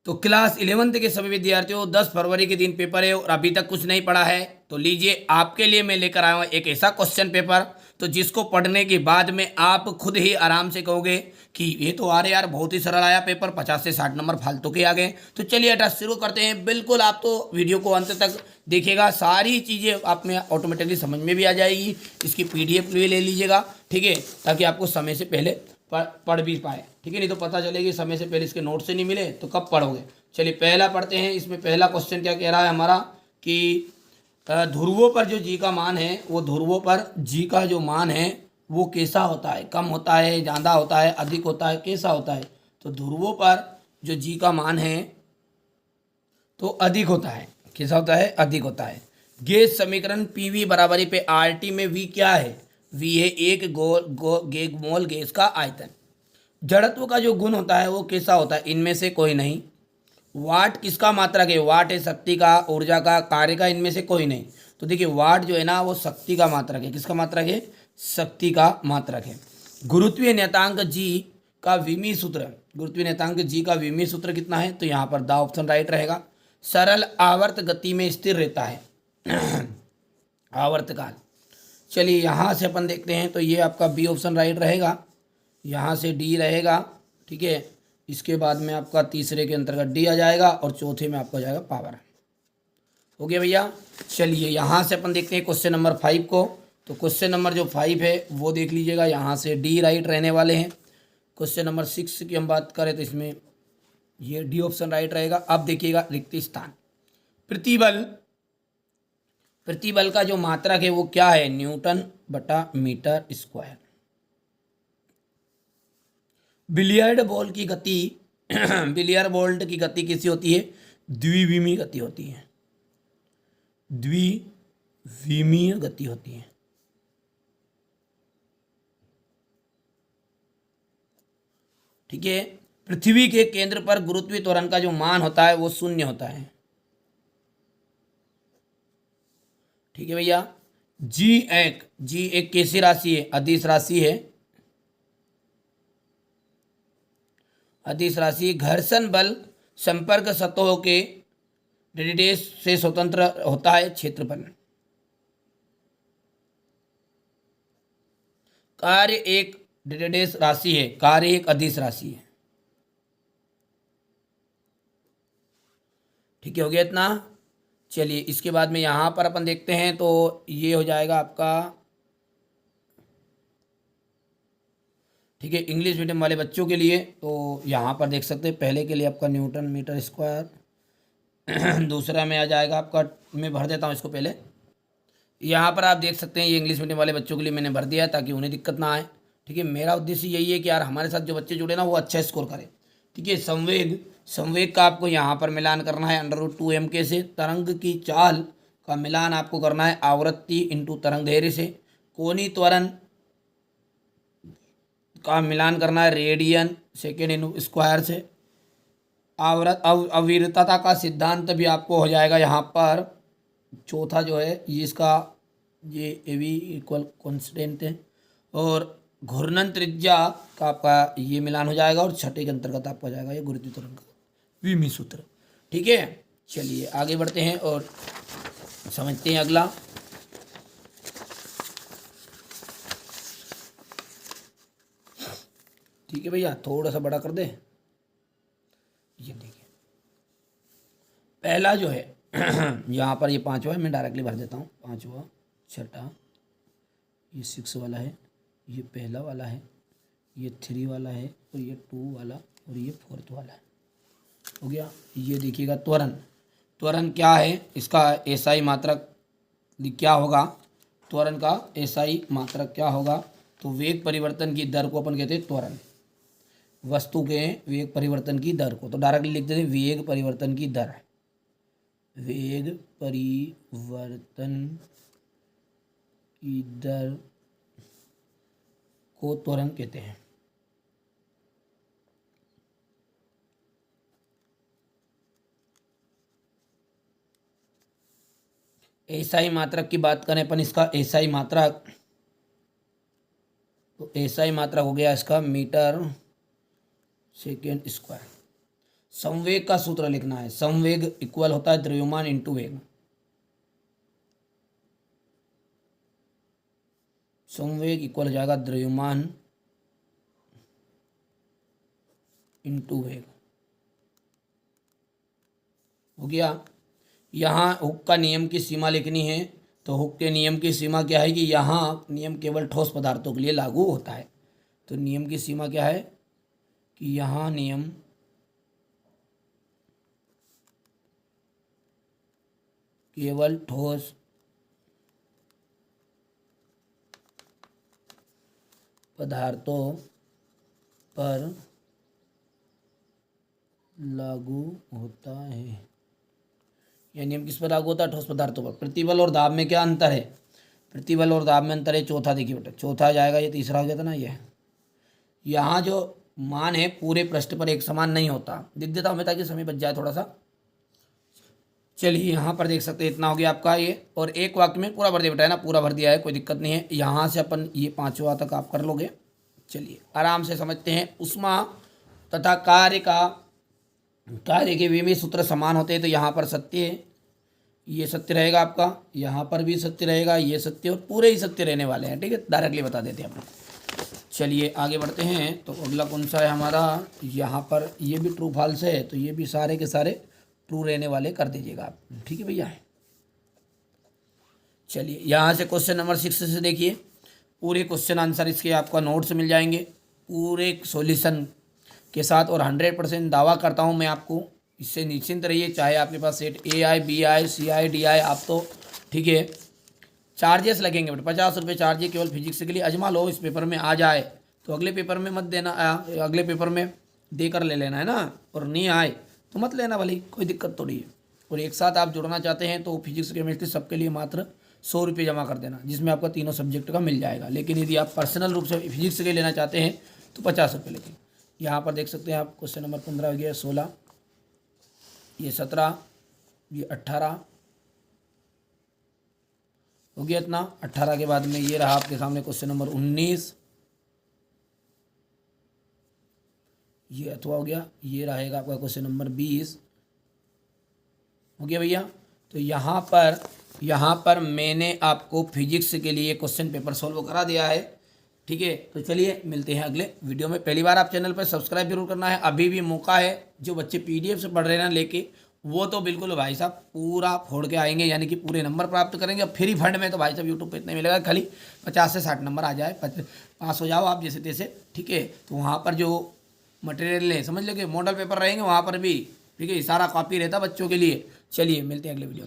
तो class 11th के सभी विद्यार्थियों 10 फरवरी के दिन पेपर है और अभी तक कुछ नहीं पढ़ा है तो लीजिए आपके लिए मैं लेकर आया हूँ एक ऐसा क्वेश्चन पेपर तो जिसको पढ़ने के बाद में आप खुद ही आराम से कहोगे कि ये तो आ रहे यार बहुत ही सरल आया पेपर 50 से 60 नंबर फालतू के आ गए। तो चलिए अटा शुरू करते हैं। बिल्कुल आप तो वीडियो को अंत तक देखिएगा, सारी चीज़ें आप में ऑटोमेटिकली समझ में भी आ जाएगी। इसकी PDF भी ले लीजिएगा, ठीक है, ताकि आपको समय से पहले पढ़ भी पाए, ठीक है। नहीं तो पता चलेगी समय से पहले इसके नोट से नहीं मिले तो कब पढ़ोगे। चलिए पहला पढ़ते हैं। इसमें पहला क्वेश्चन क्या कह रहा है हमारा कि ध्रुवों पर जो जी का मान है वो ध्रुवों पर जी का जो मान है वो कैसा होता है, कम होता है, ज़्यादा होता है, अधिक होता है, कैसा होता है। तो ध्रुवों पर जो जी का मान है तो अधिक होता है। कैसा होता है? अधिक होता है। गैस समीकरण PV बराबरी पे RT में V क्या है? V है एक मोल गैस का आयतन। जड़त्व का जो गुण होता है वो कैसा होता है? इनमें से कोई नहीं। वाट किसका मात्रक है? वाट है शक्ति का, ऊर्जा का, कार्य का, इनमें से कोई नहीं। तो देखिए वाट जो है ना वो शक्ति का मात्रक है। किसका मात्रक है? शक्ति का मात्रक है। गुरुत्वीय नियतांक जी का विमी सूत्र, गुरुत्वीय नियतांक जी का विमी सूत्र कितना है? तो यहाँ पर द ऑप्शन राइट रहेगा। सरल आवर्त गति में स्थिर रहता है आवर्तकाल। चलिए यहाँ से अपन देखते हैं तो ये आपका बी ऑप्शन राइट रहेगा, यहाँ से डी रहेगा, ठीक है। इसके बाद में आपका तीसरे के अंतर्गत डी आ जाएगा और चौथे में आपका जाएगा पावर। हो गया भैया। चलिए यहाँ से अपन देखते हैं क्वेश्चन नंबर 5 को। तो क्वेश्चन नंबर जो 5 है वो देख लीजिएगा, यहाँ से डी राइट रहने वाले हैं। क्वेश्चन नंबर 6 की हम बात करें तो इसमें ये डी ऑप्शन राइट रहेगा। अब देखिएगा रिक्त स्थान। प्रतिबल, प्रतिबल का जो मात्रक है वो क्या है? न्यूटन बटा मीटर स्क्वायर। बिलियर्ड बॉल की गति बिलियर्ड बॉल की गति कैसी होती है? द्विविमीय गति होती है, द्विविमीय गति होती है, ठीक है। पृथ्वी के केंद्र पर गुरुत्वीय त्वरण का जो मान होता है वो शून्य होता है, ठीक है भैया। जी एक कैसी राशि है? अदिश राशि है। अदिश राशि। घर्षण बल संपर्क सतहों के रेडियस से स्वतंत्र होता है क्षेत्रफल। कार्य एक रेडियस राशि है, कार्य एक अदिश राशि है, ठीक है। हो गया इतना। चलिए इसके बाद में यहाँ पर अपन देखते हैं तो ये हो जाएगा आपका, ठीक है, इंग्लिश मीडियम वाले बच्चों के लिए। तो यहाँ पर देख सकते हैं पहले के लिए आपका न्यूटन मीटर स्क्वायर दूसरा में आ जाएगा आपका, मैं भर देता हूँ इसको पहले। यहाँ पर आप देख सकते हैं ये इंग्लिश मीडियम वाले बच्चों के लिए मैंने भर दिया है ताकि उन्हें दिक्कत ना आए, ठीक है। मेरा उद्देश्य यही है कि यार हमारे साथ जो बच्चे जुड़े ना वो अच्छा स्कोर करें, ठीक है। संवेग, संवेग का आपको यहाँ पर मिलान करना है √2m से। तरंग की चाल का मिलान आपको करना है आवृत्ति इंटू तरंग धैर्य से। कोणीय त्वरण का मिलान करना है रेडियन सेकेंड इंटू स्क्वायर से। अविरतता का सिद्धांत भी आपको हो जाएगा यहाँ पर। चौथा जो है ये इसका ये AV इक्वल कॉन्स्टेंट है। और घूर्णन त्रिज्या का आपका ये मिलान हो जाएगा और छठे के अंतर्गत आपका जाएगा ये गुरुत्वीय त्वरण का विमी सूत्र, ठीक है। चलिए आगे बढ़ते हैं और समझते हैं अगला। ठीक है भैया, थोड़ा सा बड़ा कर दे। ये देखिए पहला जो है यहाँ पर ये 5वां है, मैं डायरेक्टली भर देता हूँ। 5वां, छठा, ये 6 वाला है, ये पहला वाला है, ये 3 वाला है और ये 2 वाला और ये 4th वाला है। हो गया। ये देखिएगा त्वरण, त्वरण क्या है? इसका SI मात्रक क्या होगा? त्वरण का SI मात्रक क्या होगा? तो वेग परिवर्तन की दर को अपन कहते हैं त्वरण। वस्तु के वेग परिवर्तन की दर को तो डायरेक्टली लिख देते हैं वेग परिवर्तन की दर। वेग परिवर्तन की दर को त्वरण कहते हैं। SI मात्रक की बात करें अपन, इसका SI मात्रक, तो SI मात्रक हो गया इसका मीटर सेकेंड स्क्वायर। संवेग का सूत्र लिखना है। संवेग इक्वल होता है द्रव्यमान इंटू वेग। संवेग इक्वल हो जाएगा द्रव्यमान इंटू वेग। हो गया। यहाँ हुक का नियम की सीमा लिखनी है, तो हुक के नियम की सीमा क्या है कि यहाँ नियम केवल ठोस पदार्थों के लिए लागू होता है। तो नियम की सीमा क्या है कि यहाँ नियम केवल ठोस पदार्थों पर लागू होता है। यह नियम किस पर लागू होता है? ठोस पदार्थों पर। प्रतिबल और दाब में क्या अंतर है? प्रतिबल और दाब में अंतर है चौथा। देखिए बेटा, चौथा जाएगा, ये तीसरा हो गया था ना। ये यहाँ जो मान है पूरे पृष्ठ पर एक समान नहीं होता। दिख देता हूँ मैं ताकि समय बच जाए थोड़ा सा। चलिए यहाँ पर देख सकते हैं, इतना हो गया आपका ये। और एक वाक्य में पूरा भर दिया बेटा, है ना, पूरा भर दिया है, कोई दिक्कत नहीं है। यहाँ से अपन ये पाँचवा तक आप कर लोगे। चलिए आराम से समझते हैं। उष्मा तथा कार्य के विमेय सूत्र समान होते हैं, तो यहाँ पर सत्य है, ये सत्य रहेगा आपका, यहाँ पर भी सत्य रहेगा, ये सत्य, और पूरे ही सत्य रहने वाले हैं। ठीक है, डायरेक्टली बता देते हैं अपन। चलिए आगे बढ़ते हैं। तो अगला कौन सा है हमारा? यहाँ पर ये भी ट्रू फॉल्स है, तो ये भी सारे के सारे ट्रू रहने वाले कर दीजिएगा आप। ठीक है भैया। चलिए यहाँ से क्वेश्चन नंबर 6 से देखिए। पूरे क्वेश्चन आंसर इसके आपका नोट्स मिल जाएंगे पूरे सॉल्यूशन के साथ, और 100% दावा करता हूँ मैं आपको, इससे निश्चिंत रहिए। चाहे आपके पास set A I, B I, C I, D I, आप तो ठीक है। चार्जेस लगेंगे बेटा, 50 रुपये चार्ज है केवल फिजिक्स के लिए। अजमा लो, इस पेपर में आ जाए तो अगले पेपर में मत देना, अगले पेपर में देकर ले लेना, है ना। और नहीं आए तो मत लेना भले, कोई दिक्कत तो नहीं है। और एक साथ आप जुड़ना चाहते हैं तो फिजिक्स केमिस्ट्री सबके लिए मात्र 100 रुपये जमा कर देना, जिसमें आपका तीनों सब्जेक्ट का मिल जाएगा। लेकिन यदि आप पर्सनल रूप से फिजिक्स के लेना चाहते हैं तो 50 रुपये लगेंगे। यहाँ पर देख सकते हैं आप, क्वेश्चन नंबर 15 हो गया, 16, ये 17, ये 18 हो गया इतना। 18 के बाद में ये रहा आपके सामने क्वेश्चन नंबर 19, ये अथवा हो गया। ये रहेगा आपका क्वेश्चन नंबर 20 हो गया भैया। तो यहाँ पर मैंने आपको फिजिक्स के लिए क्वेश्चन पेपर सॉल्व करा दिया है। ठीक है, तो चलिए मिलते हैं अगले वीडियो में। पहली बार आप चैनल पर सब्सक्राइब जरूर करना है, अभी भी मौका है। जो बच्चे पीडीएफ से पढ़ रहे हैं ना लेके, वो तो बिल्कुल भाई साहब पूरा फोड़ के आएंगे, यानी कि पूरे नंबर प्राप्त करेंगे। अब फ्री फंड में तो भाई साहब यूट्यूब पे इतना मिलेगा, खाली 50 से 60 नंबर आ जाए, पास हो जाओ आप जैसे तैसे। ठीक है, तो वहाँ पर जो मटेरियल है, समझ लो कि मॉडल पेपर रहेंगे वहाँ पर भी, ठीक है, सारा कॉपी रहता बच्चों के लिए। चलिए मिलते हैं अगले वीडियो।